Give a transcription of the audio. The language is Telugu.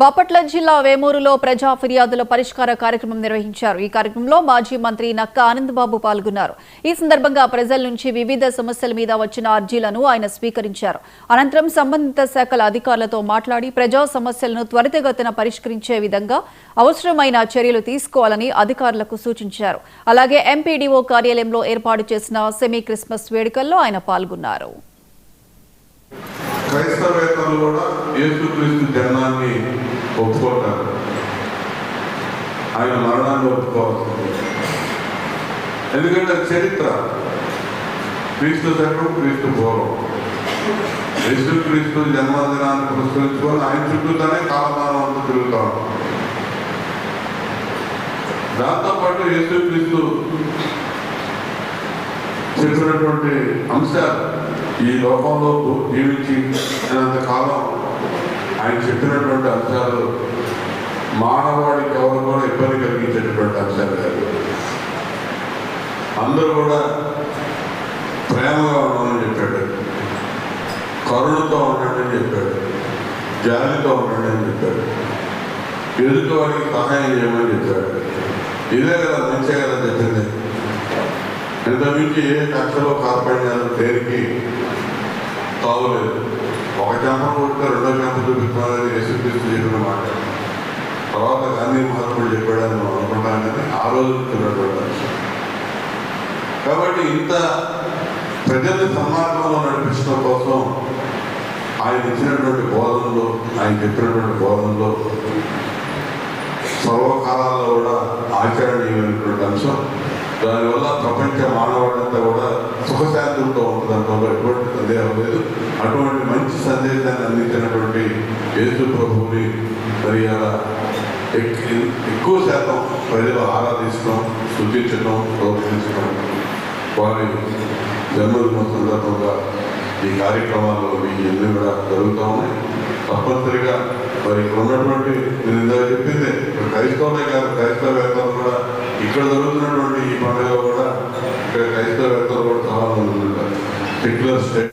బాపట్ల జిల్లా వేమూరులో ప్రజా ఫిర్యాదుల పరిష్కార కార్యక్రమం నిర్వహించారు. ఈ కార్యక్రమంలో మాజీ మంత్రి నక్క ఆనందబాబు పాల్గొన్నారు. ఈ సందర్భంగా ప్రజల నుంచి వివిధ సమస్యల మీద వచ్చిన అర్జీలను ఆయన స్వీకరించారు. అనంతరం సంబంధిత శాఖల అధికారులతో మాట్లాడి ప్రజా సమస్యలను త్వరితగతిన పరిష్కరించే విధంగా అవసరమైన చర్యలు తీసుకోవాలని అధికారులకు సూచించారు. అలాగే ఎంపీడీఓ కార్యాలయంలో ఏర్పాటు చేసిన సెమీ క్రిస్మస్ వేడుకల్లో ఆయన పాల్గొన్నారు. క్రైస్తవేతరులు కూడా యేసుక్రీస్తు జన్మాన్ని ఒప్పుకుంటారు, ఆయన మరణాన్ని ఒప్పుకోవాలి. ఎందుకంటే చరిత్ర క్రీస్తు శకం క్రీస్తు పూర్వం యేసుక్రీస్తు జన్మదినాన్ని పురస్కరించుకొని ఆయన చుట్టూతోనే కాలమానం అంతా తిరుగుతా ఉంటాం. దాంతోపాటు యేసుక్రీస్తు చెప్పినటువంటి అంశాలు ఈ లోకంలో జీవించి కాలం ఆయన చెప్పినటువంటి అంశాలు మానవాడికి ఎవరు కూడా ఇబ్బంది కలిగించేటటువంటి అంశాలు కాదు. అందరూ కూడా ప్రేమగా ఉండమని చెప్పాడు, కరుణతో ఉండండి అని చెప్పాడు, జాలితో ఉండండి అని చెప్పాడు, ఎదుటి వాడికి సహాయం చేయమని చెప్పాడు. ఇదే కదా మంచిగా కదా చెప్పింది. ఇంతమించి ఏ కక్షలో కార్పణ్యాలు దేనికి తాగలేదు. ఒక చెంపను కొడితే రెండో చెంప చూపిస్తున్నది యేసుక్రీస్తు చెప్పిన మాట. తర్వాత గాంధీ మహాత్ముడు చెప్పాడని మనం అనుకుంటాం, కానీ ఆ రోజు చెప్పినటువంటి అంశం. కాబట్టి ఇంత ప్రజల్ని సన్మార్గంలో నడిపించడం కోసం ఆయన ఇచ్చినటువంటి బోధనలు, ఆయన చెప్పినటువంటి బోధనలు సర్వకాలాల్లో కూడా ఆచరణీయమైనటువంటి అంశం. దానివల్ల ప్రపంచ మానవాడంతా కూడా సుఖశాంతులతో ఉంటుందంటే ఎటువంటి సందేహం లేదు. అటువంటి మంచి సందేశాన్ని అందించినటువంటి యేసు ప్రభువుని మరి అలా ఎక్కువ శాతం ప్రజలు ఆరాధించడం, స్తుతించడం, ప్రోత్సహించడం, వారి జన్మదిన సందర్భంగా ఈ కార్యక్రమాలు ఇవన్నీ కూడా జరుగుతూ ఉన్నాయి. తప్పనిసరిగా మరి ఇక్కడ ఉన్నటువంటి నేను ఇందాక చెప్పింది క్రైస్తవులే కాదు, క్రైస్తవేత్తలు కూడా ఇక్కడ జరుగుతున్నటువంటి ఈ పండుగ కూడా ఇక్కడ క్రైస్తవేత్తలు కూడా చాలా మంది ఉంటారు. Secular state